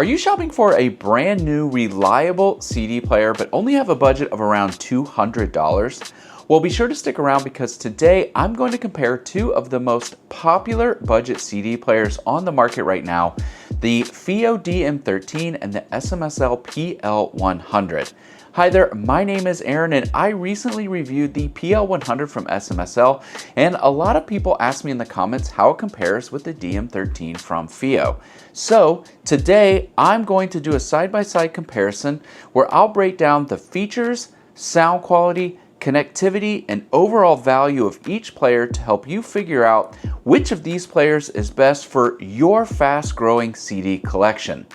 Are you shopping for a brand new, reliable CD player but only have a budget of around $200? Well, be sure to stick around because today I'm going to compare two of the most popular budget CD players on the market right now, the Fiio DM13 and the SMSL PL100. Hi there, my name is Aaron and I recently reviewed the PL100 from SMSL, and a lot of people asked me in the comments how it compares with the DM13 from Fiio. So today I'm going to do a side-by-side comparison where I'll break down the features, sound quality, connectivity, and overall value of each player to help you figure out which of these players is best for your fast-growing CD collection.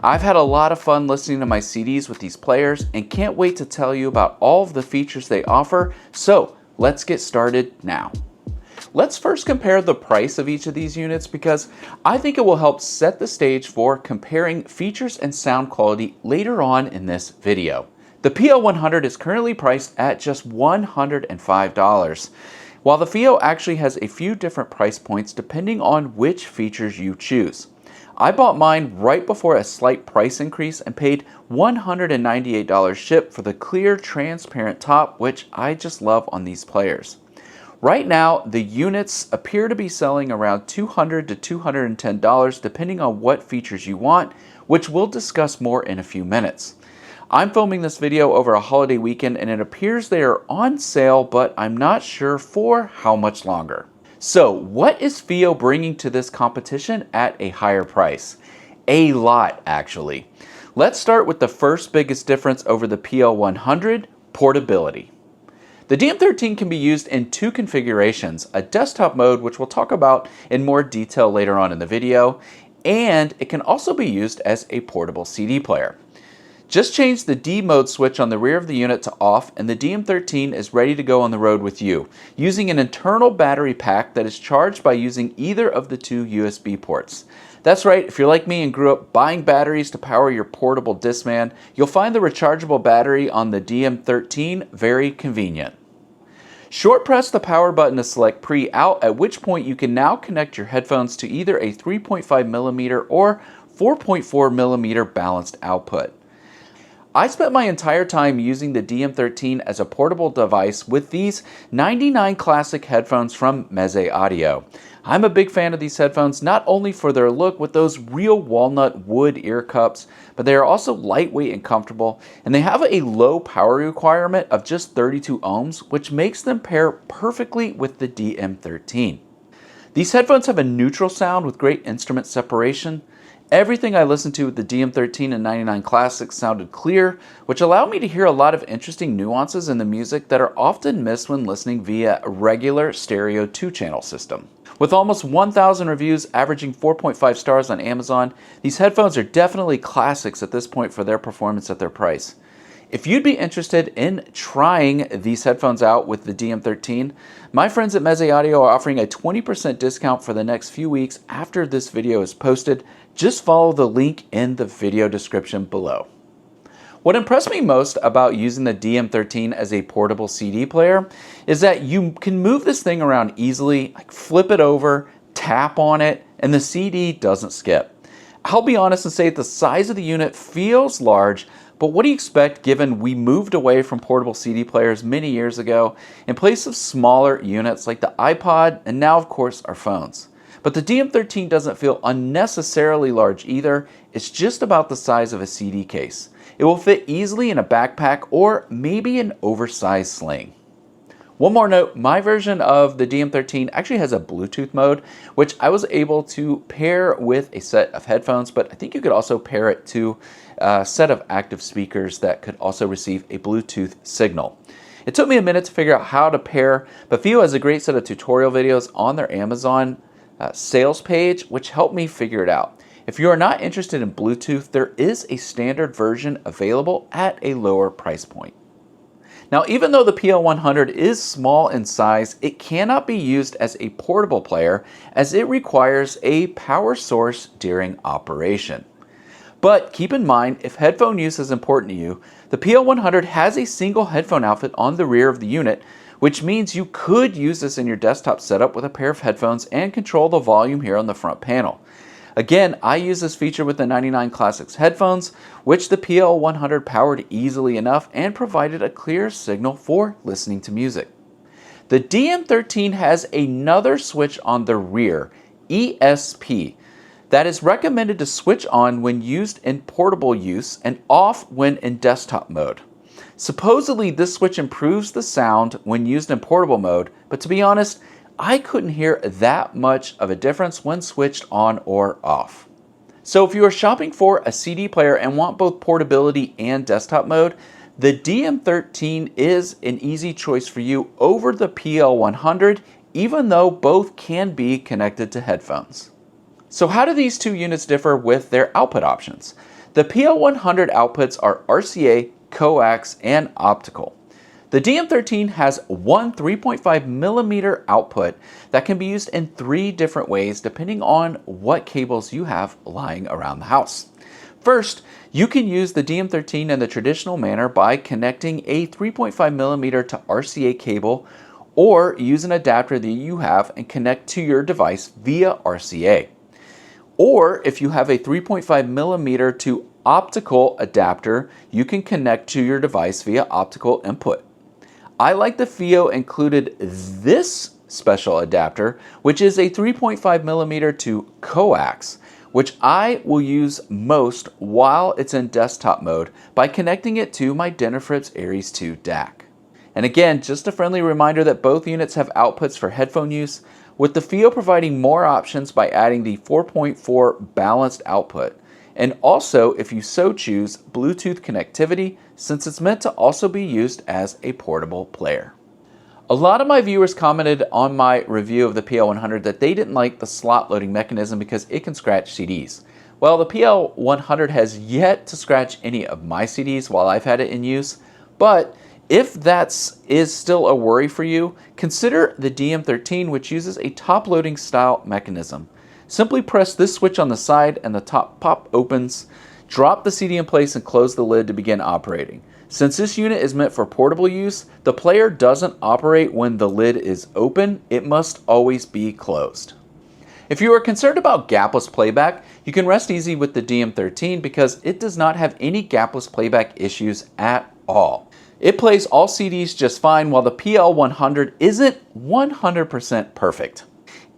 I've had a lot of fun listening to my CDs with these players and can't wait to tell you about all of the features they offer, so let's get started now. Let's first compare the price of each of these units because I think it will help set the stage for comparing features and sound quality later on in this video. The PL100 is currently priced at just $105, while the Fiio actually has a few different price points depending on which features you choose. I bought mine right before a slight price increase and paid $198 shipped for the clear, transparent top, which I just love on these players. Right now, the units appear to be selling around $200 to $210 depending on what features you want, which we'll discuss more in a few minutes. I'm filming this video over a holiday weekend and it appears they are on sale, but I'm not sure for how much longer. So what is Fiio bringing to this competition at a higher price? A lot, actually. Let's start with the first biggest difference over the PL100, portability. The DM13 can be used in two configurations, a desktop mode, which we'll talk about in more detail later on in the video, and it can also be used as a portable CD player. Just change the D mode switch on the rear of the unit to off and the DM13 is ready to go on the road with you, using an internal battery pack that is charged by using either of the two USB ports. That's right, if you're like me and grew up buying batteries to power your portable Discman, you'll find the rechargeable battery on the DM13 very convenient. Short press the power button to select pre-out, at which point you can now connect your headphones to either a 3.5mm or 4.4mm balanced output. I spent my entire time using the DM13 as a portable device with these 99 Classic headphones from Meze Audio. I'm a big fan of these headphones not only for their look with those real walnut wood ear cups, but they are also lightweight and comfortable, and they have a low power requirement of just 32 ohms, which makes them pair perfectly with the DM13. These headphones have a neutral sound with great instrument separation. Everything I listened to with the DM13 and 99 Classic sounded clear, which allowed me to hear a lot of interesting nuances in the music that are often missed when listening via a regular stereo 2-channel system. With almost 1,000 reviews averaging 4.5 stars on Amazon, these headphones are definitely classics at this point for their performance at their price. If you'd be interested in trying these headphones out with the DM13, my friends at Meze Audio are offering a 20% discount for the next few weeks after this video is posted. Just follow the link in the video description below. What impressed me most about using the DM13 as a portable CD player is that you can move this thing around easily, like flip it over, tap on it, and the CD doesn't skip. I'll be honest and say the size of the unit feels large, but what do you expect given we moved away from portable CD players many years ago in place of smaller units like the iPod and now of course our phones. But the DM13 doesn't feel unnecessarily large either, it's just about the size of a CD case. It will fit easily in a backpack or maybe an oversized sling. One more note, my version of the DM13 actually has a Bluetooth mode, which I was able to pair with a set of headphones, but I think you could also pair it to a set of active speakers that could also receive a Bluetooth signal. It took me a minute to figure out how to pair, but Fiio has a great set of tutorial videos on their Amazon sales page, which helped me figure it out. If you are not interested in Bluetooth, there is a standard version available at a lower price point. Now, even though the PL100 is small in size, it cannot be used as a portable player as it requires a power source during operation. But keep in mind, if headphone use is important to you, the PL100 has a single headphone outfit on the rear of the unit, which means you could use this in your desktop setup with a pair of headphones and control the volume here on the front panel. Again, I use this feature with the 99 Classics headphones, which the PL100 powered easily enough and provided a clear signal for listening to music. The DM13 has another switch on the rear, ESP, that is recommended to switch on when used in portable use and off when in desktop mode. Supposedly, this switch improves the sound when used in portable mode, but to be honest, I couldn't hear that much of a difference when switched on or off. So if you are shopping for a CD player and want both portability and desktop mode, the DM13 is an easy choice for you over the PL100, even though both can be connected to headphones. So how do these two units differ with their output options? The PL100 outputs are RCA, coax, and optical. The DM13 has one 3.5mm output that can be used in 3 different ways depending on what cables you have lying around the house. First, you can use the DM13 in the traditional manner by connecting a 3.5mm to RCA cable, or use an adapter that you have and connect to your device via RCA. Or if you have a 3.5mm to optical adapter, you can connect to your device via optical input. I like the Fiio included this special adapter, which is a 3.5mm to coax, which I will use most while it's in desktop mode by connecting it to my Denafrips Aries 2 DAC. And again, just a friendly reminder that both units have outputs for headphone use, with the Fiio providing more options by adding the 4.4 balanced output, and also, if you so choose, Bluetooth connectivity, since it's meant to also be used as a portable player. A lot of my viewers commented on my review of the PL100 that they didn't like the slot loading mechanism because it can scratch CDs. Well, the PL100 has yet to scratch any of my CDs while I've had it in use, but if that is still a worry for you, consider the DM13, which uses a top-loading style mechanism. Simply press this switch on the side and the top pop opens. Drop the CD in place and close the lid to begin operating. Since this unit is meant for portable use, the player doesn't operate when the lid is open. It must always be closed. If you are concerned about gapless playback, you can rest easy with the DM13 because it does not have any gapless playback issues at all. It plays all CDs just fine, while the PL100 isn't 100% perfect.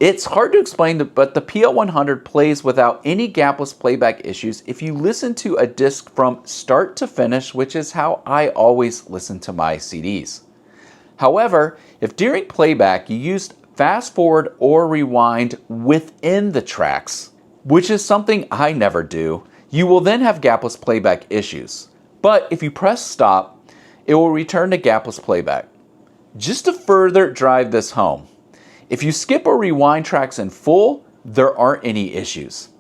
It's hard to explain, but the PL100 plays without any gapless playback issues if you listen to a disc from start to finish, which is how I always listen to my CDs. However, if during playback you used fast forward or rewind within the tracks, which is something I never do, you will then have gapless playback issues. But if you press stop, it will return to gapless playback. Just to further drive this home, if you skip or rewind tracks in full, there aren't any issues.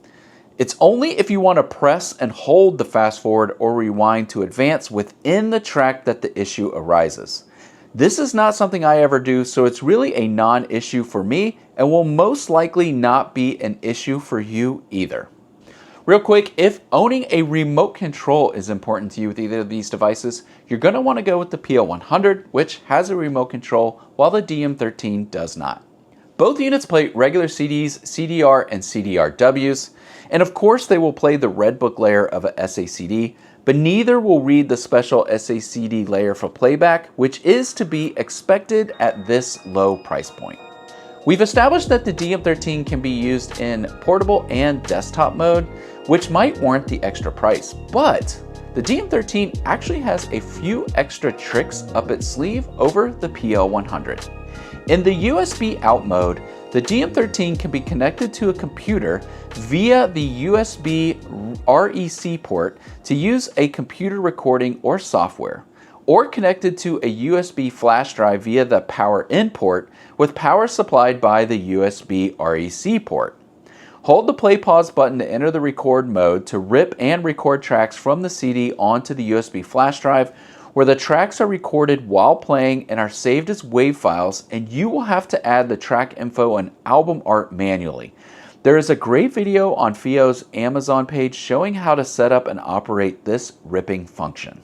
It's only if you want to press and hold the fast forward or rewind to advance within the track that the issue arises. This is not something I ever do, so it's really a non-issue for me and will most likely not be an issue for you either. Real quick, if owning a remote control is important to you with either of these devices, you're going to want to go with the PL100, which has a remote control, while the DM13 does not. Both units play regular CDs, CDR, and CDRWs, and of course they will play the Redbook layer of a SACD, but neither will read the special SACD layer for playback, which is to be expected at this low price point. We've established that the DM13 can be used in portable and desktop mode, which might warrant the extra price, but the DM13 actually has a few extra tricks up its sleeve over the PL100. In the USB out mode, the DM13 can be connected to a computer via the USB REC port to use a computer recording or software, or connected to a USB flash drive via the power in port with power supplied by the USB REC port. Hold the play pause button to enter the record mode to rip and record tracks from the CD onto the USB flash drive, where the tracks are recorded while playing and are saved as WAV files, and you will have to add the track info and album art manually. There is a great video on Fiio's Amazon page showing how to set up and operate this ripping function.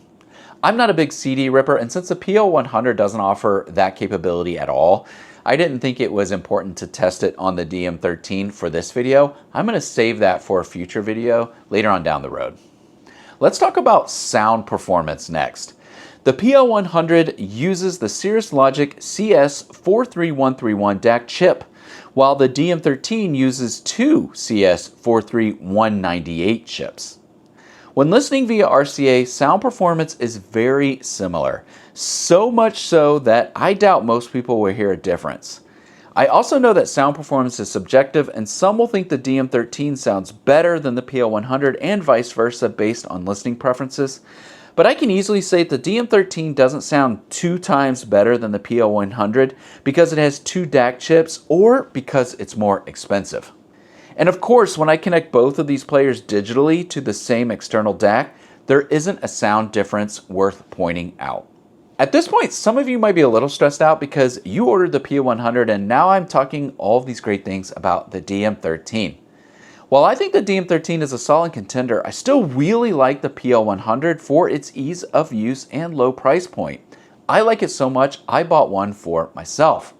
I'm not a big CD ripper, and since the PL100 doesn't offer that capability at all, I didn't think it was important to test it on the DM13 for this video. I'm going to save that for a future video later on down the road. Let's talk about sound performance next. The PL100 uses the Cirrus Logic CS43131 DAC chip, while the DM13 uses two CS43198 chips. When listening via RCA, sound performance is very similar, so much so that I doubt most people will hear a difference. I also know that sound performance is subjective, and some will think the DM13 sounds better than the PL100 and vice versa based on listening preferences. But I can easily say the DM13 doesn't sound 2 times better than the PL100 because it has 2 DAC chips or because it's more expensive. And of course, when I connect both of these players digitally to the same external DAC, there isn't a sound difference worth pointing out. At this point, some of you might be a little stressed out because you ordered the PL100 and now I'm talking all of these great things about the DM13. While I think the DM13 is a solid contender, I still really like the PL100 for its ease of use and low price point. I like it so much, I bought one for myself.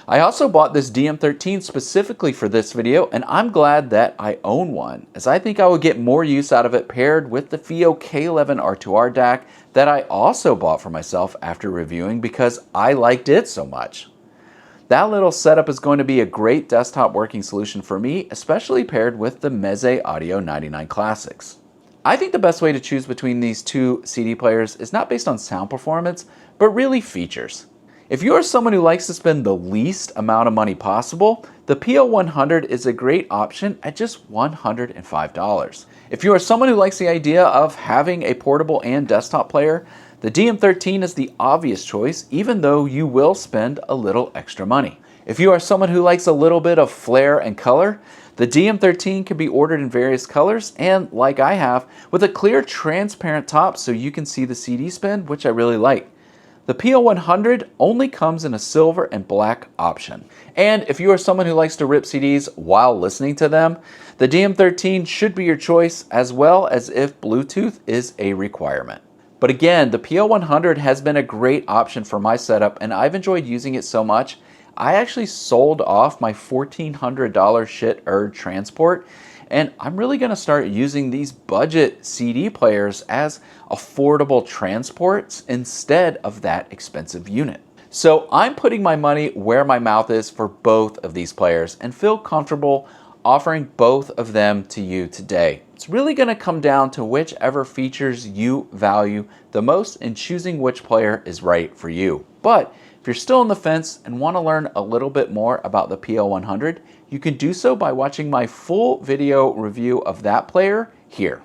I also bought this DM13 specifically for this video, and I'm glad that I own one, as I think I would get more use out of it paired with the Fiio K11 R2R DAC that I also bought for myself after reviewing because I liked it so much. That little setup is going to be a great desktop working solution for me, especially paired with the Meze Audio 99 Classics. I think the best way to choose between these two CD players is not based on sound performance, but really features. If you are someone who likes to spend the least amount of money possible, the PL100 is a great option at just $105. If you are someone who likes the idea of having a portable and desktop player, the DM13 is the obvious choice, even though you will spend a little extra money. If you are someone who likes a little bit of flair and color, the DM13 can be ordered in various colors and, like I have, with a clear transparent top so you can see the CD spin, which I really like. The PL100 only comes in a silver and black option. And if you are someone who likes to rip CDs while listening to them, the DM13 should be your choice, as well as if Bluetooth is a requirement. But again, the PL100 has been a great option for my setup, and I've enjoyed using it so much, I actually sold off my $1,400 shit transport, and I'm really going to start using these budget CD players as affordable transports instead of that expensive unit. So I'm putting my money where my mouth is for both of these players and feel comfortable offering both of them to you today. It's really going to come down to whichever features you value the most in choosing which player is right for you. But if you're still on the fence and want to learn a little bit more about the PL100, you can do so by watching my full video review of that player here.